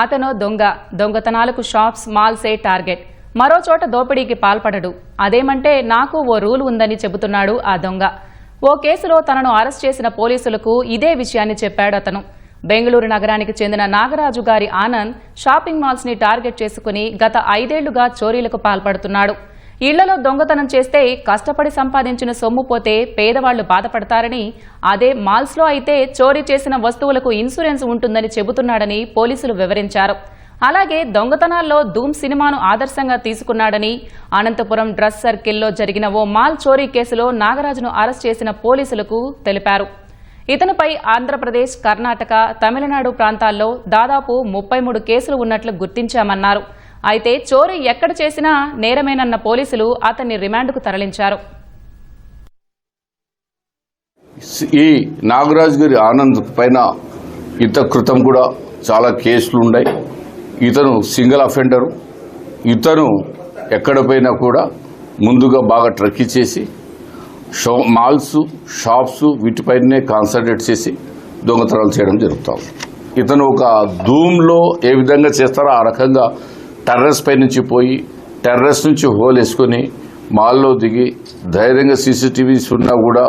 అతను దొంగతనాలకు shops, మాల్సే target. మరో చోట దోపిడీకి పాల్పడడు. అదేమంటే నాకు ఓ రూల్ ఉందని చెబుతున్నాడు ఆ దొంగ. ఓ కేసులో తనను అరెస్ట్ చేసిన పోలీసులకు ఇదే విషయాన్ని చెప్పాడు అతను. బెంగళూరు నగరానికి చెందిన నాగరాజు గారి ఆనంద్ షాపింగ్ మాల్స్ ని టార్గెట్ చేసుకుని గత 5 ఏళ్లుగా చోరీలకు పాల్పడుతున్నాడు. ఇళ్లలో దొంగతనం చేస్తే కష్టపడి సంపాదించిన సొమ్ము పోతే పేదవాళ్లు బాధపడతారని, అదే మాల్స్ లో అయితే చోరీ చేసిన వస్తువులకు ఇన్సూరెన్స్ ఉంటుందని చెబుతున్నాడని పోలీసులు వివరించారు. అలాగే దొంగతనాల్లో ధూమ్ సినిమాను ఆదర్శంగా తీసుకున్నాడని, అనంతపురం డ్రస్ సర్కిల్లో జరిగిన ఓ మాల్ చోరీ కేసులో నాగరాజును అరెస్ట్ చేసిన పోలీసులకు తెలిపారు. ఇతనిపై ఆంధ్రప్రదేశ్, కర్ణాటక, తమిళనాడు ప్రాంతాల్లో దాదాపు 33 కేసులు ఉన్నట్లు గుర్తించామన్నారు. అయితే చోరీ ఎక్కడ చేసినా నేరమేనన్న పోలీసులు అతన్ని రిమాండ్కు తరలించారు. ఈ నాగరాజు గారి ఆనంద్ పైన ఇంత క్రితం కూడా చాలా కేసులు ఉన్నాయి. ఇతను సింగిల్ అఫెండరు. ఇతను ఎక్కడ పోయినా కూడా ముందుగా బాగా ట్రక్ చేసి మాల్స్, షాప్స్ వీటిపైనే కాన్సన్ట్రేట్ చేసి దొంగతనాలు చేయడం జరుగుతాం. ఇతను ఒక ధూమ్లో ఏ విధంగా చేస్తారో ఆ రకంగా టెర్రస్ పై నుంచి పోయి టెర్రస్ నుంచి హోల్ వేసుకొని మాల్లో దిగి ధైర్యంగా సీసీటీవీస్ ఉన్నా కూడా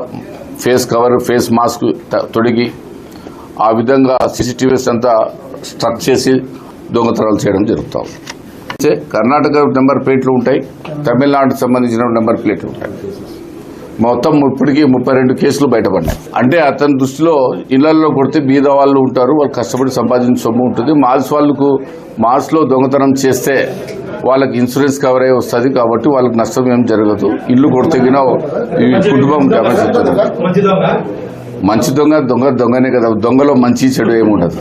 ఫేస్ కవర్, ఫేస్ మాస్క్ తొడిగి ఆ విధంగా సీసీటీవీస్ అంతా స్ట్రక్ చేసి దొంగతనాలు చేయడం జరుగుతాం. కర్ణాటక నెంబర్ ప్లేట్లు ఉంటాయి, తమిళనాడుకు సంబంధించిన నెంబర్ ప్లేట్లు ఉంటాయి. మొత్తం ఇప్పటికీ 32 కేసులు బయటపడ్డాయి. అంటే అతని దృష్టిలో ఇళ్లలో కొడితే బీద వాళ్ళు ఉంటారు, వాళ్ళు కష్టపడి సంపాదించిన సొమ్ము ఉంటుంది. మాల్స్లో దొంగతనం చేస్తే వాళ్ళకి ఇన్సూరెన్స్ కవర్ అయ్యి వస్తుంది కాబట్టి వాళ్ళకి నష్టం ఏం జరగదు. ఇల్లు కొడితేగినా ఈ కుటుంబం డ్యామేజ్ అవుతుంది. మంచి దొంగనే కదా, దొంగలో మంచి చెడు ఏముండదు.